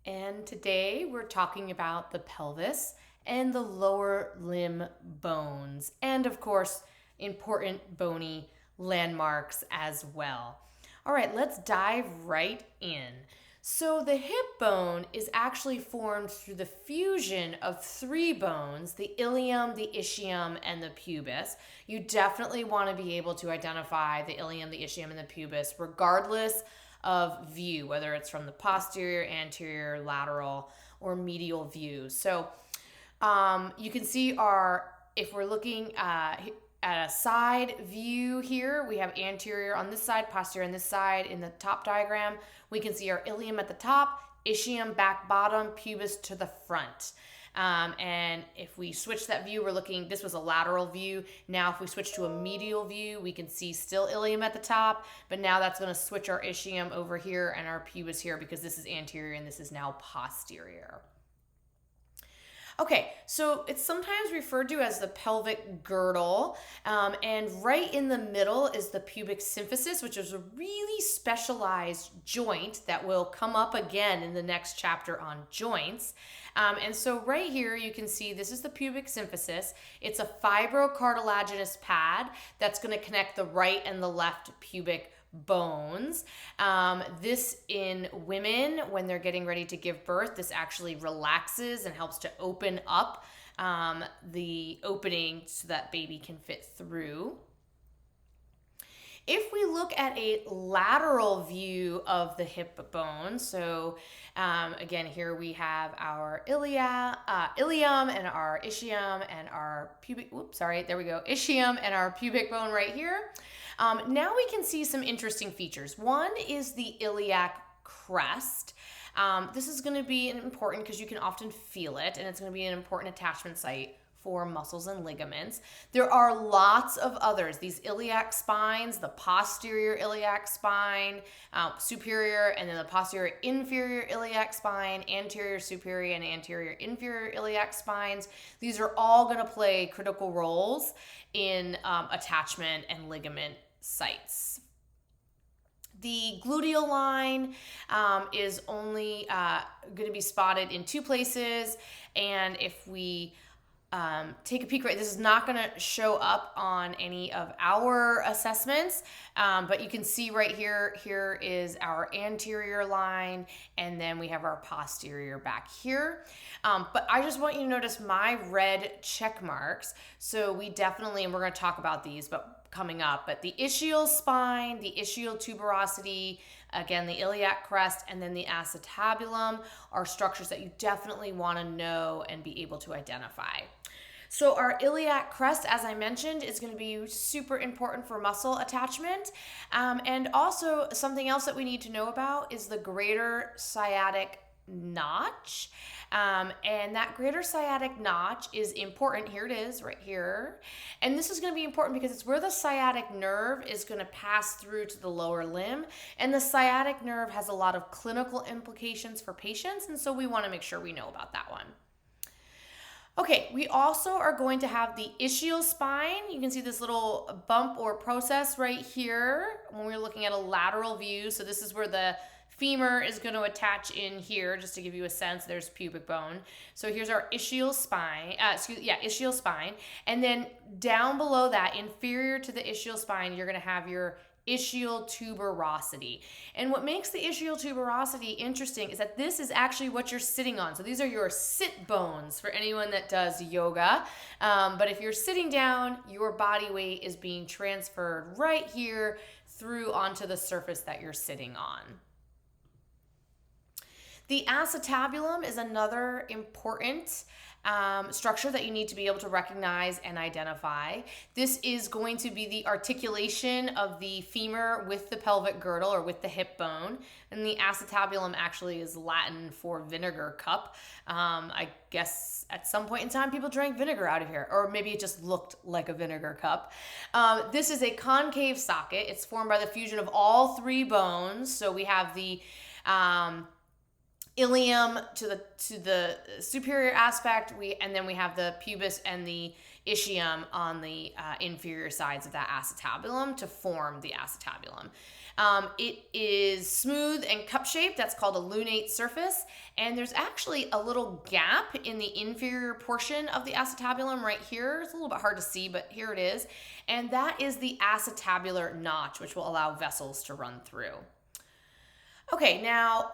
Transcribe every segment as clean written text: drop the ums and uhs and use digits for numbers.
And today we're talking about the pelvis and the lower limb bones, and of course, important bony landmarks as well. All right, let's dive right in. So, the hip bone is actually formed through the fusion of three bones: the ilium, the ischium, and the pubis. You definitely want to be able to identify the ilium, the ischium, and the pubis, regardless of view, whether it's from the posterior, anterior, lateral, or medial view. So you can see if we're looking at a side view here, we have anterior on this side, posterior on this side. In the top diagram, we can see our ilium at the top, ischium back bottom, pubis to the front. And if we switch that view, this was a lateral view. Now if we switch to a medial view, we can see still ilium at the top, but now that's going to switch our ischium over here and our pubis here because this is anterior and this is now posterior. Okay, so it's sometimes referred to as the pelvic girdle, and right in the middle is the pubic symphysis, which is a really specialized joint that will come up again in the next chapter on joints. And so right here you can see this is the pubic symphysis. It's a fibrocartilaginous pad that's going to connect the right and the left pubic bones. This in women, when they're getting ready to give birth, this actually relaxes and helps to open up the opening so that baby can fit through. If we look at a lateral view of the hip bone, so again, here we have our ilium and our ischium and our ischium and our pubic bone right here. Now we can see some interesting features. One is the iliac crest. This is going to be important because you can often feel it, and it's going to be an important attachment site for muscles and ligaments. There are lots of others. These iliac spines, the posterior iliac spine, superior, and then the posterior inferior iliac spine, anterior superior and anterior inferior iliac spines. These are all going to play critical roles in attachment and ligament sites. The gluteal line is only going to be spotted in two places, and if we take a peek this is not going to show up on any of our assessments, but you can see right here is our anterior line, and then we have our posterior back here. But I just want you to notice my red check marks. So we definitely, and we're going to talk about these, but coming up, but the ischial spine, the ischial tuberosity, again, the iliac crest, and then the acetabulum are structures that you definitely want to know and be able to identify. So our iliac crest, as I mentioned, is going to be super important for muscle attachment. And also something else that we need to know about is the greater sciatic notch. And that greater sciatic notch is important. Here it is right here. And this is going to be important because it's where the sciatic nerve is going to pass through to the lower limb. And the sciatic nerve has a lot of clinical implications for patients. And so we want to make sure we know about that one. Okay, we also are going to have the ischial spine. You can see this little bump or process right here when we're looking at a lateral view. So this is where the femur is going to attach in here, just to give you a sense. There's pubic bone. So here's our ischial spine, ischial spine. And then down below that, inferior to the ischial spine, you're going to have your ischial tuberosity. And what makes the ischial tuberosity interesting is that this is actually what you're sitting on. So these are your sit bones for anyone that does yoga. But if you're sitting down, your body weight is being transferred right here through onto the surface that you're sitting on. The acetabulum is another important structure that you need to be able to recognize and identify. This is going to be the articulation of the femur with the pelvic girdle or with the hip bone. And the acetabulum actually is Latin for vinegar cup. I guess at some point in time people drank vinegar out of here, or maybe it just looked like a vinegar cup. This is a concave socket. It's formed by the fusion of all three bones. So we have the ilium to the superior aspect, and then we have the pubis and the ischium on the inferior sides of that acetabulum to form the acetabulum. It is smooth and cup-shaped. That's called a lunate surface. And there's actually a little gap in the inferior portion of the acetabulum right here. It's a little bit hard to see, but here it is. And that is the acetabular notch, which will allow vessels to run through. Okay, now,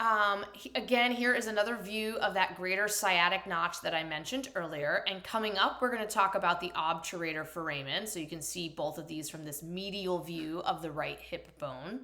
again, here is another view of that greater sciatic notch that I mentioned earlier. And coming up, we're going to talk about the obturator foramen. So you can see both of these from this medial view of the right hip bone.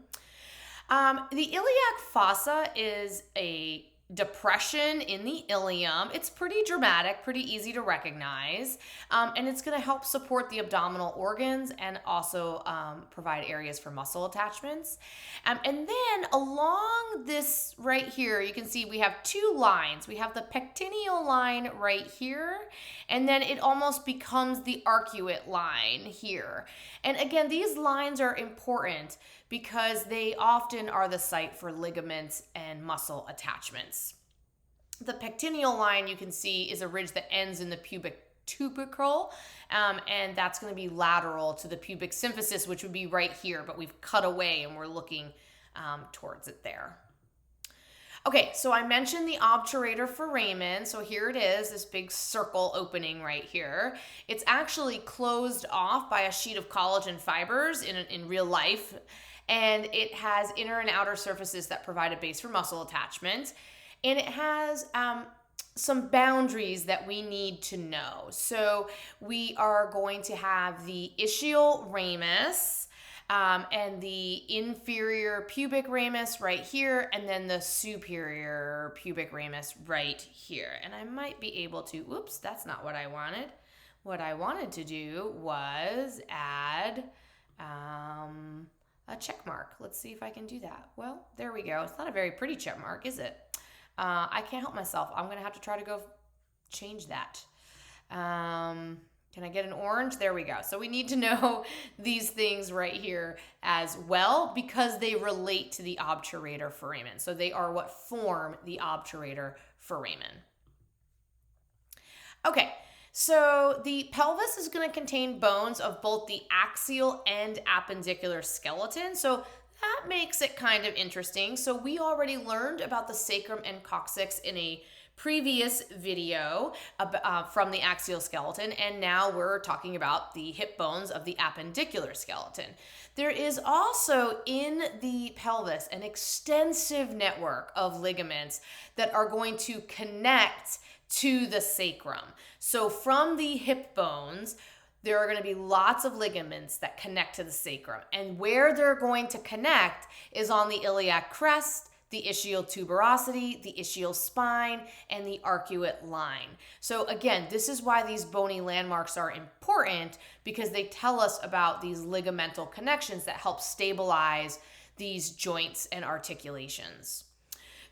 The iliac fossa is a depression in the ilium. It's pretty dramatic, pretty easy to recognize, and it's going to help support the abdominal organs and also provide areas for muscle attachments. And then along this right here, you can see we have two lines. We have the pectineal line right here, and then it almost becomes the arcuate line here. And again, these lines are important because they often are the site for ligaments and muscle attachments. The pectineal line, you can see, is a ridge that ends in the pubic tubercle, and that's going to be lateral to the pubic symphysis, which would be right here, but we've cut away and we're looking towards it there. Okay, so I mentioned the obturator foramen. So here it is, this big circle opening right here. It's actually closed off by a sheet of collagen fibers in real life, and it has inner and outer surfaces that provide a base for muscle attachment. And it has some boundaries that we need to know. So we are going to have the ischial ramus and the inferior pubic ramus right here, and then the superior pubic ramus right here. And I might be able to, oops, that's not what I wanted. What I wanted to do was add a check mark. Let's see if I can do that. Well, there we go. It's not a very pretty check mark, is it? I can't help myself. I'm going to have to try to go change that. Can I get an orange? There we go. So we need to know these things right here as well because they relate to the obturator foramen. So they are what form the obturator foramen. Okay. So the pelvis is going to contain bones of both the axial and appendicular skeleton. So that makes it kind of interesting. So we already learned about the sacrum and coccyx in a previous video from the axial skeleton, and now we're talking about the hip bones of the appendicular skeleton. There is also in the pelvis an extensive network of ligaments that are going to connect to the sacrum. So from the hip bones, there are going to be lots of ligaments that connect to the sacrum. And where they're going to connect is on the iliac crest, the ischial tuberosity, the ischial spine, and the arcuate line. So again, this is why these bony landmarks are important, because they tell us about these ligamental connections that help stabilize these joints and articulations.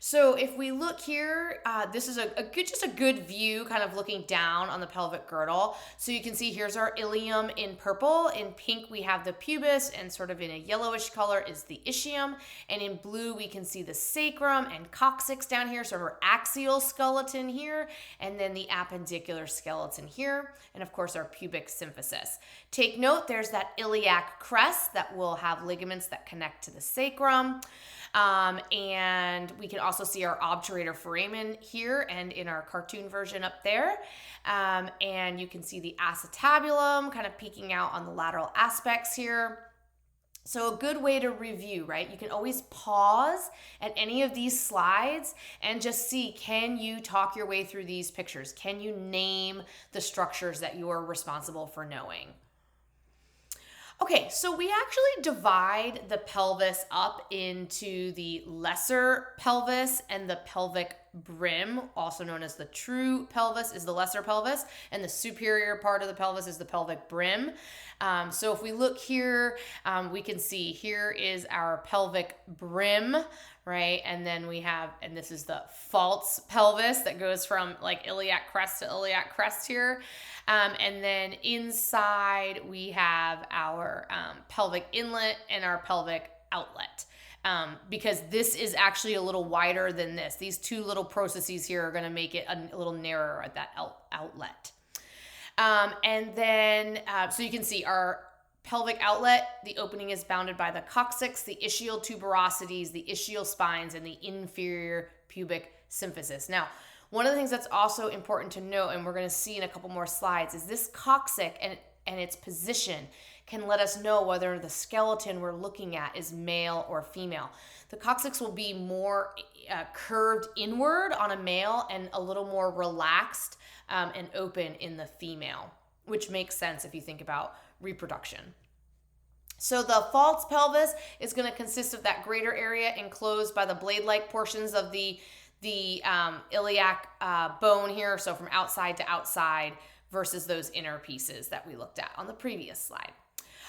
So if we look here, this is just a good view, kind of looking down on the pelvic girdle. So you can see here's our ilium in purple. In pink, we have the pubis, and sort of in a yellowish color is the ischium. And in blue, we can see the sacrum and coccyx down here, sort of our axial skeleton here, and then the appendicular skeleton here, and of course our pubic symphysis. Take note, there's that iliac crest that will have ligaments that connect to the sacrum. And we can also see our obturator foramen here and in our cartoon version up there. And you can see the acetabulum kind of peeking out on the lateral aspects here. So a good way to review, right? You can always pause at any of these slides and just see, can you talk your way through these pictures? Can you name the structures that you are responsible for knowing? Okay, so we actually divide the pelvis up into the lesser pelvis and the pelvic brim, also known as the true pelvis is the lesser pelvis, and the superior part of the pelvis is the pelvic brim. So if we look here, we can see here is our pelvic brim, right? And then we have, and this is the false pelvis that goes from like iliac crest to iliac crest here. And then inside we have our pelvic inlet and our pelvic outlet. because this is actually a little wider than this. These two little processes here are going to make it a little narrower at that outlet. And then, so you can see our pelvic outlet, the opening is bounded by the coccyx, the ischial tuberosities, the ischial spines, and the inferior pubic symphysis. Now, one of the things that's also important to note, and we're going to see in a couple more slides, is this coccyx and its position can let us know whether the skeleton we're looking at is male or female. The coccyx will be more curved inward on a male and a little more relaxed and open in the female, which makes sense if you think about reproduction. So the false pelvis is going to consist of that greater area enclosed by the blade-like portions of the iliac bone here, so from outside to outside versus those inner pieces that we looked at on the previous slide.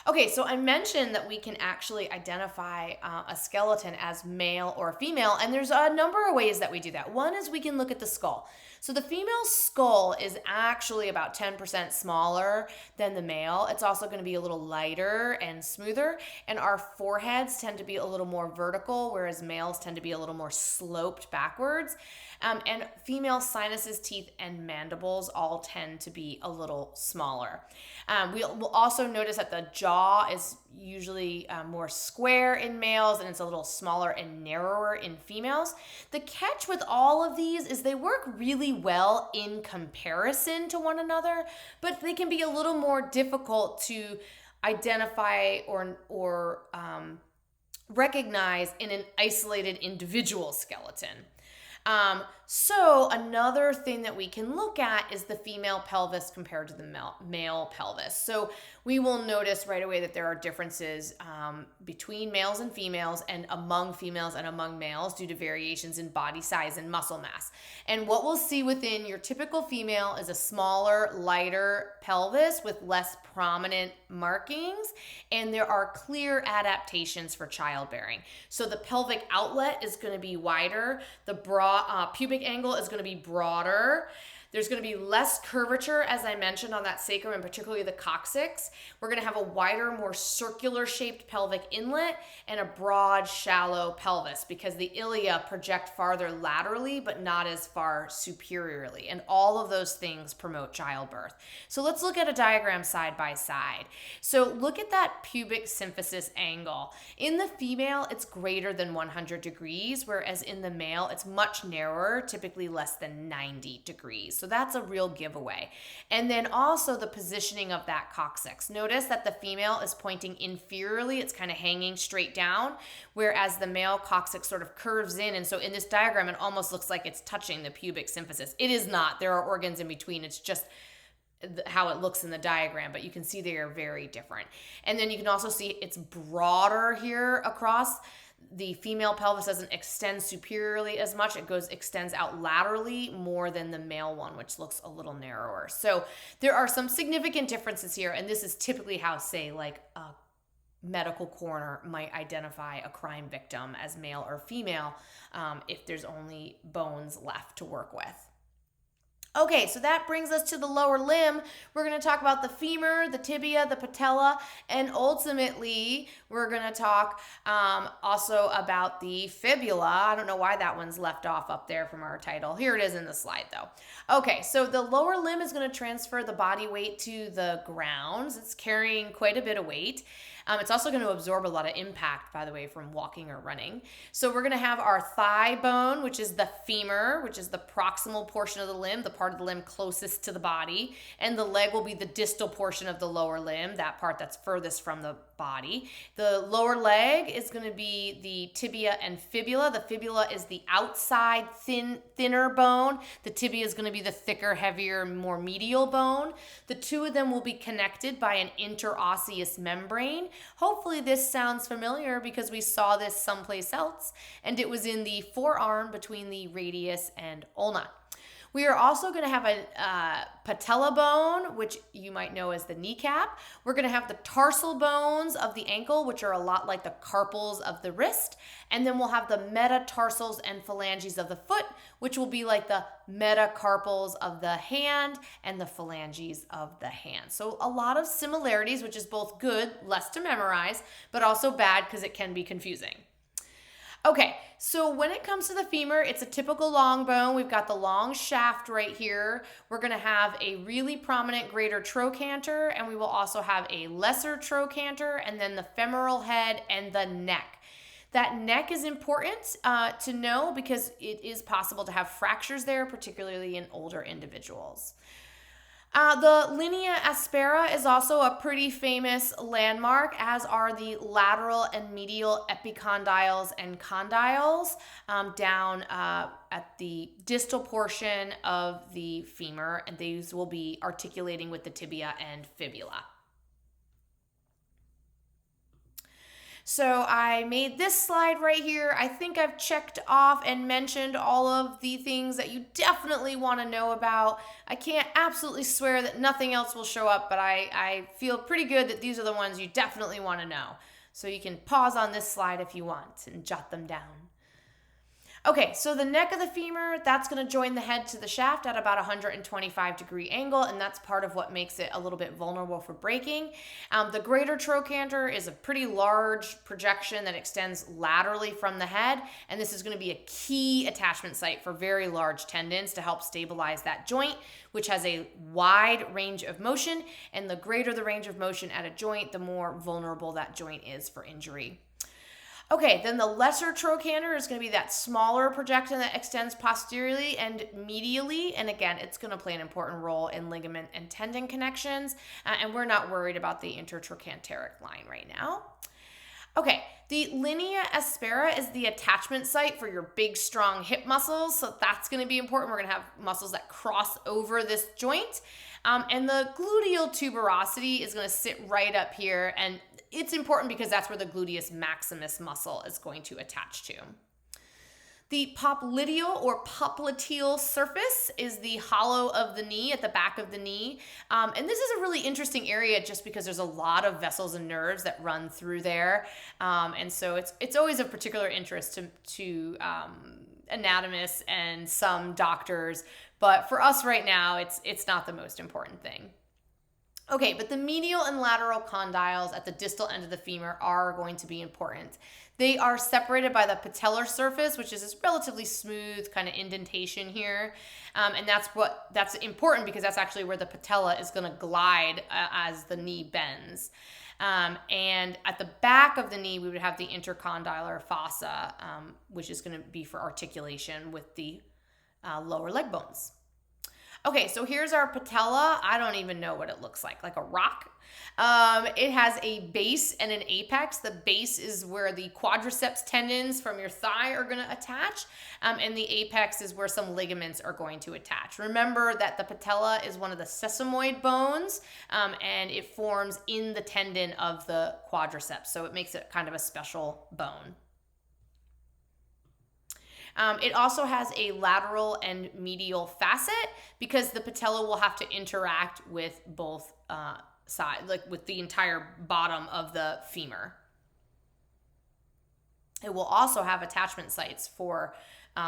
Okay, so I mentioned that we can actually identify a skeleton as male or female, and there's a number of ways that we do that. One is we can look at the skull. So the female skull is actually about 10% smaller than the male. It's also going to be a little lighter and smoother, and our foreheads tend to be a little more vertical, whereas males tend to be a little more sloped backwards. And female sinuses, teeth, and mandibles all tend to be a little smaller. We'll also notice that the jaw is usually more square in males, and it's a little smaller and narrower in females. The catch with all of these is they work really well in comparison to one another, but they can be a little more difficult to identify or recognize in an isolated individual skeleton. So another thing that we can look at is the female pelvis compared to the male pelvis. So we will notice right away that there are differences between males and females, and among females and among males, due to variations in body size and muscle mass. And what we'll see within your typical female is a smaller, lighter pelvis with less prominent markings, and there are clear adaptations for childbearing. So the pelvic outlet is going to be wider, the pubic angle is going to be broader. There's going to be less curvature, as I mentioned, on that sacrum, and particularly the coccyx. We're going to have a wider, more circular-shaped pelvic inlet and a broad, shallow pelvis because the ilia project farther laterally but not as far superiorly. And all of those things promote childbirth. So let's look at a diagram side by side. So look at that pubic symphysis angle. In the female, it's greater than 100 degrees, whereas in the male, it's much narrower, typically less than 90 degrees. So that's a real giveaway. And then also the positioning of that coccyx. Notice that the female is pointing inferiorly. It's kind of hanging straight down, whereas the male coccyx sort of curves in. And so in this diagram, it almost looks like it's touching the pubic symphysis. It is not. There are organs in between. It's just how it looks in the diagram, but you can see they are very different. And then you can also see it's broader here across. The female pelvis doesn't extend superiorly as much. It extends out laterally more than the male one, which looks a little narrower. So there are some significant differences here, and this is typically how, say, like a medical coroner might identify a crime victim as male or female if there's only bones left to work with. Okay, so that brings us to the lower limb. We're going to talk about the femur, the tibia, the patella, and ultimately we're going to talk also about the fibula. I don't know why that one's left off up there from our title. Here it is in the slide though. Okay, so the lower limb is going to transfer the body weight to the ground. It's carrying quite a bit of weight. It's also going to absorb a lot of impact, by the way, from walking or running. So we're going to have our thigh bone, which is the femur, which is the proximal portion of the limb, the part of the limb closest to the body. And the leg will be the distal portion of the lower limb, that part that's furthest from the body. The lower leg is going to be the tibia and fibula. The fibula is the outside thinner bone. The tibia is going to be the thicker, heavier, more medial bone. The two of them will be connected by an interosseous membrane. Hopefully this sounds familiar because we saw this someplace else, and it was in the forearm between the radius and ulna. We are also going to have a patella bone, which you might know as the kneecap. We're going to have the tarsal bones of the ankle, which are a lot like the carpals of the wrist. And then we'll have the metatarsals and phalanges of the foot, which will be like the metacarpals of the hand and the phalanges of the hand. So a lot of similarities, which is both good, less to memorize, but also bad because it can be confusing. Okay, so when it comes to the femur, it's a typical long bone. We've got the long shaft right here. We're going to have a really prominent greater trochanter, and we will also have a lesser trochanter, and then the femoral head and the neck. That neck is important to know because it is possible to have fractures there, particularly in older individuals. The linea aspera is also a pretty famous landmark, as are the lateral and medial epicondyles and condyles down at the distal portion of the femur, and these will be articulating with the tibia and fibula. So I made this slide right here. I think I've checked off and mentioned all of the things that you definitely want to know about. I can't absolutely swear that nothing else will show up, but I feel pretty good that these are the ones you definitely want to know. So you can pause on this slide if you want and jot them down. Okay, so the neck of the femur, that's going to join the head to the shaft at about a 125-degree angle, and that's part of what makes it a little bit vulnerable for breaking. The greater trochanter is a pretty large projection that extends laterally from the head, and this is going to be a key attachment site for very large tendons to help stabilize that joint, which has a wide range of motion, and the greater the range of motion at a joint, the more vulnerable that joint is for injury. Okay, then the lesser trochanter is going to be that smaller projection that extends posteriorly and medially. And again, it's going to play an important role in ligament and tendon connections. And we're not worried about the intertrochanteric line right now. Okay, the linea aspera is the attachment site for your big, strong hip muscles. So that's going to be important. We're going to have muscles that cross over this joint. And the gluteal tuberosity is going to sit right up here. And it's important because that's where the gluteus maximus muscle is going to attach to. The popliteal or popliteal surface is the hollow of the knee at the back of the knee. And this is a really interesting area just because there's a lot of vessels and nerves that run through there. And so it's always of particular interest to anatomists and some doctors. But for us right now, it's not the most important thing. Okay, but the medial and lateral condyles at the distal end of the femur are going to be important. They are separated by the patellar surface, which is this relatively smooth kind of indentation here. And that's important because that's actually where the patella is going to glide as the knee bends. And at the back of the knee, we would have the intercondylar fossa, which is going to be for articulation with the lower leg bones. Okay, so here's our patella. I don't even know what it looks like a rock. It has a base and an apex. The base is where the quadriceps tendons from your thigh are going to attach, and the apex is where some ligaments are going to attach. Remember that the patella is one of the sesamoid bones, and it forms in the tendon of the quadriceps, so it makes it kind of a special bone. It also has a lateral and medial facet because the patella will have to interact with both sides, like with the entire bottom of the femur. It will also have attachment sites for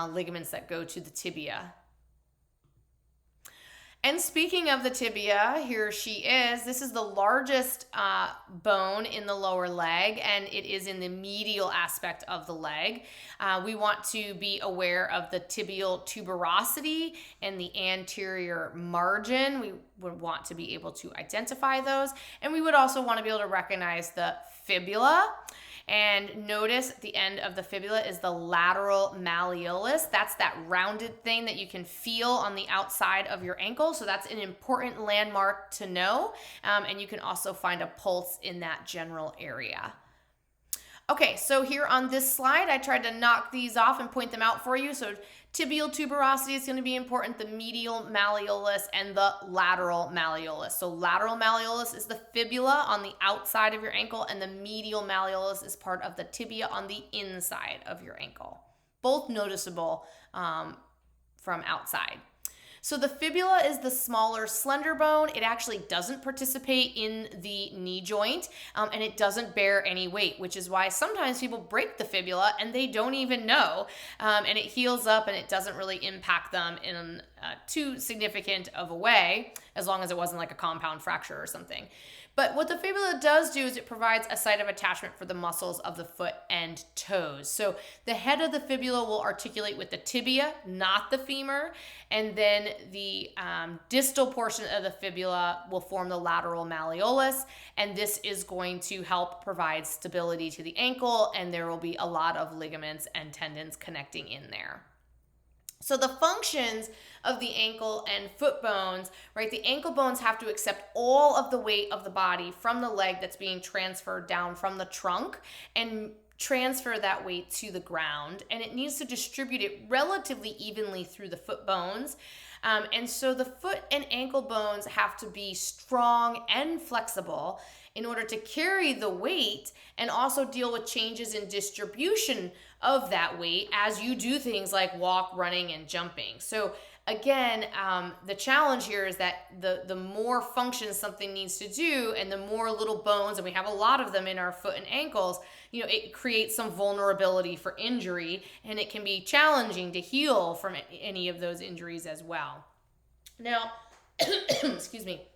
ligaments that go to the tibia. And speaking of the tibia, here she is. This is the largest bone in the lower leg, and it is in the medial aspect of the leg. We want to be aware of the tibial tuberosity and the anterior margin. We would want to be able to identify those. And we would also want to be able to recognize the fibula. And notice at the end of the fibula is the lateral malleolus. That's that rounded thing that you can feel on the outside of your ankle. So that's an important landmark to know. And you can also find a pulse in that general area. Okay, so here on this slide, I tried to knock these off and point them out for you. So tibial tuberosity is going to be important, the medial malleolus and the lateral malleolus. So lateral malleolus is the fibula on the outside of your ankle, and the medial malleolus is part of the tibia on the inside of your ankle. Both noticeable from outside. So the fibula is the smaller, slender bone. It actually doesn't participate in the knee joint, and it doesn't bear any weight, which is why sometimes people break the fibula and they don't even know, and it heals up and it doesn't really impact them in too significant of a way, as long as it wasn't like a compound fracture or something. But what the fibula does do is it provides a site of attachment for the muscles of the foot and toes. So the head of the fibula will articulate with the tibia, not the femur, and then the distal portion of the fibula will form the lateral malleolus, and this is going to help provide stability to the ankle, and there will be a lot of ligaments and tendons connecting in there. So the functions of the ankle and foot bones, right? The ankle bones have to accept all of the weight of the body from the leg that's being transferred down from the trunk and transfer that weight to the ground. And it needs to distribute it relatively evenly through the foot bones. And so the foot and ankle bones have to be strong and flexible in order to carry the weight and also deal with changes in distribution of that weight as you do things like walk, running, and jumping. So again, the challenge here is that the more functions something needs to do and the more little bones, and we have a lot of them in our foot and ankles, it creates some vulnerability for injury, and it can be challenging to heal from any of those injuries as well. Now, excuse me.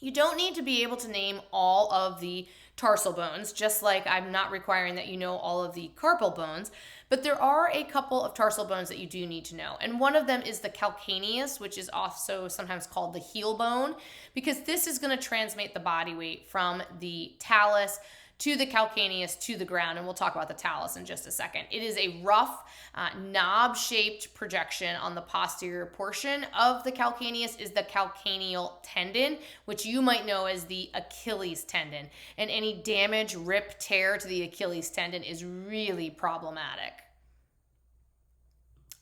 You don't need to be able to name all of the tarsal bones, just like I'm not requiring that you know all of the carpal bones, but there are a couple of tarsal bones that you do need to know. And one of them is the calcaneus, which is also sometimes called the heel bone, because this is going to transmit the body weight from the talus to the calcaneus to the ground, and we'll talk about the talus in just a second. It is a rough, knob-shaped projection on the posterior portion of the calcaneus is the calcaneal tendon, which you might know as the Achilles tendon. And any damage, rip, tear to the Achilles tendon is really problematic.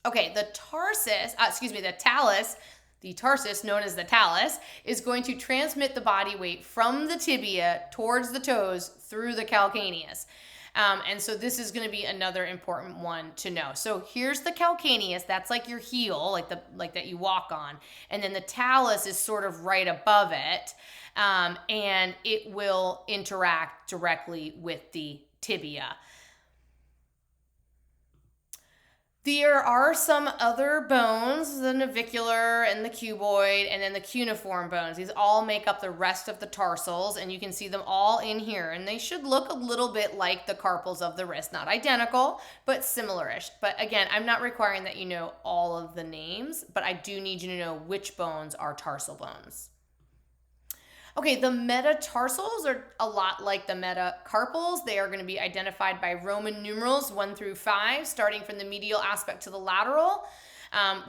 Okay, the talus, the tarsus, known as the talus, is going to transmit the body weight from the tibia towards the toes through the calcaneus. And so this is going to be another important one to know. So here's the calcaneus. That's like your heel, like that you walk on. And then the talus is sort of right above it. And it will interact directly with the tibia. There are some other bones, the navicular and the cuboid, and then the cuneiform bones. These all make up the rest of the tarsals, and you can see them all in here. And they should look a little bit like the carpals of the wrist. Not identical, but similarish. But again, I'm not requiring that you know all of the names, but I do need you to know which bones are tarsal bones. Okay, the metatarsals are a lot like the metacarpals. They are going to be identified by Roman numerals 1 through 5, starting from the medial aspect to the lateral,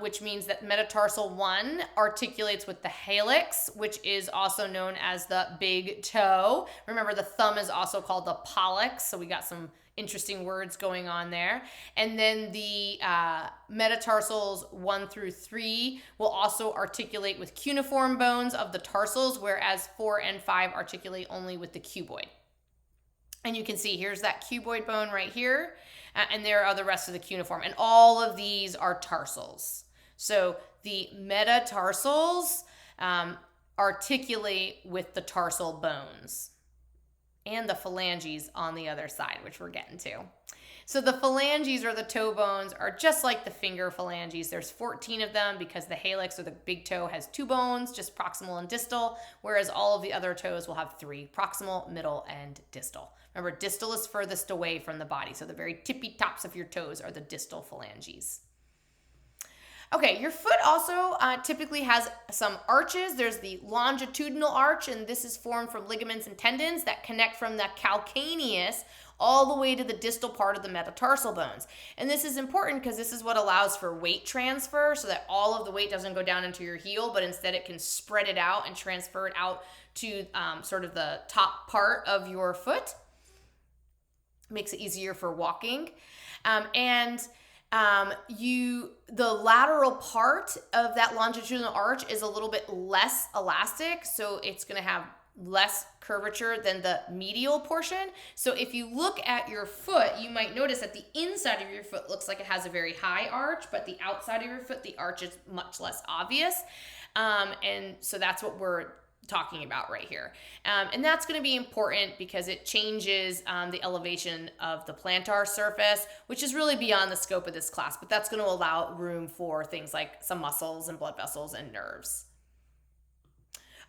which means that metatarsal 1 articulates with the hallux, which is also known as the big toe. Remember, the thumb is also called the pollex, so we got some interesting words going on there. And then the metatarsals 1 through 3 will also articulate with cuneiform bones of the tarsals, whereas 4 and 5 articulate only with the cuboid. And you can see here's that cuboid bone right here, and there are the rest of the cuneiform. And all of these are tarsals. So the metatarsals articulate with the tarsal bones, and the phalanges on the other side, which we're getting to. So the phalanges, or the toe bones, are just like the finger phalanges. There's 14 of them because the hallux, or the big toe, has 2 bones, just proximal and distal, whereas all of the other toes will have 3, proximal, middle, and distal. Remember, distal is furthest away from the body, so the very tippy tops of your toes are the distal phalanges. Okay, your foot also typically has some arches. There's the longitudinal arch, and this is formed from ligaments and tendons that connect from the calcaneus all the way to the distal part of the metatarsal bones. And this is important because this is what allows for weight transfer, so that all of the weight doesn't go down into your heel, but instead it can spread it out and transfer it out to sort of the top part of your foot. Makes it easier for walking. The lateral part of that longitudinal arch is a little bit less elastic, so it's going to have less curvature than the medial portion. So if you look at your foot, you might notice that the inside of your foot looks like it has a very high arch, but the outside of your foot, the arch is much less obvious. And so that's what we're talking about right here. And that's going to be important because it changes the elevation of the plantar surface, which is really beyond the scope of this class, but that's going to allow room for things like some muscles and blood vessels and nerves.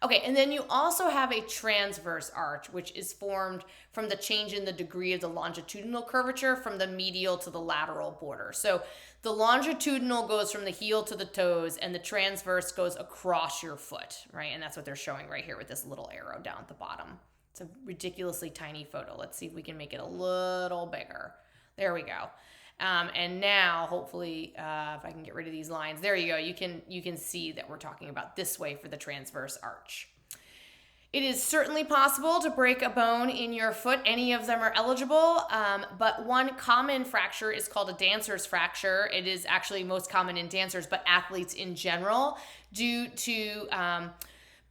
Okay, and then you also have a transverse arch, which is formed from the change in the degree of the longitudinal curvature from the medial to the lateral border. So the longitudinal goes from the heel to the toes, and the transverse goes across your foot, right? And that's what they're showing right here with this little arrow down at the bottom. It's a ridiculously tiny photo. Let's see if we can make it a little bigger. There we go. And now, hopefully, if I can get rid of these lines, there you go. You can see that we're talking about this way for the transverse arch. It is certainly possible to break a bone in your foot. Any of them are eligible, but one common fracture is called a dancer's fracture. It is actually most common in dancers, but athletes in general, due to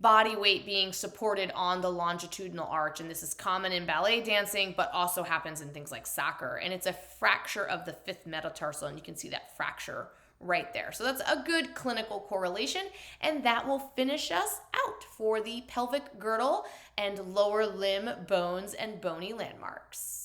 body weight being supported on the longitudinal arch. And this is common in ballet dancing, but also happens in things like soccer. And it's a fracture of the fifth metatarsal, and you can see that fracture right there. So that's a good clinical correlation, and that will finish us out for the pelvic girdle and lower limb bones and bony landmarks.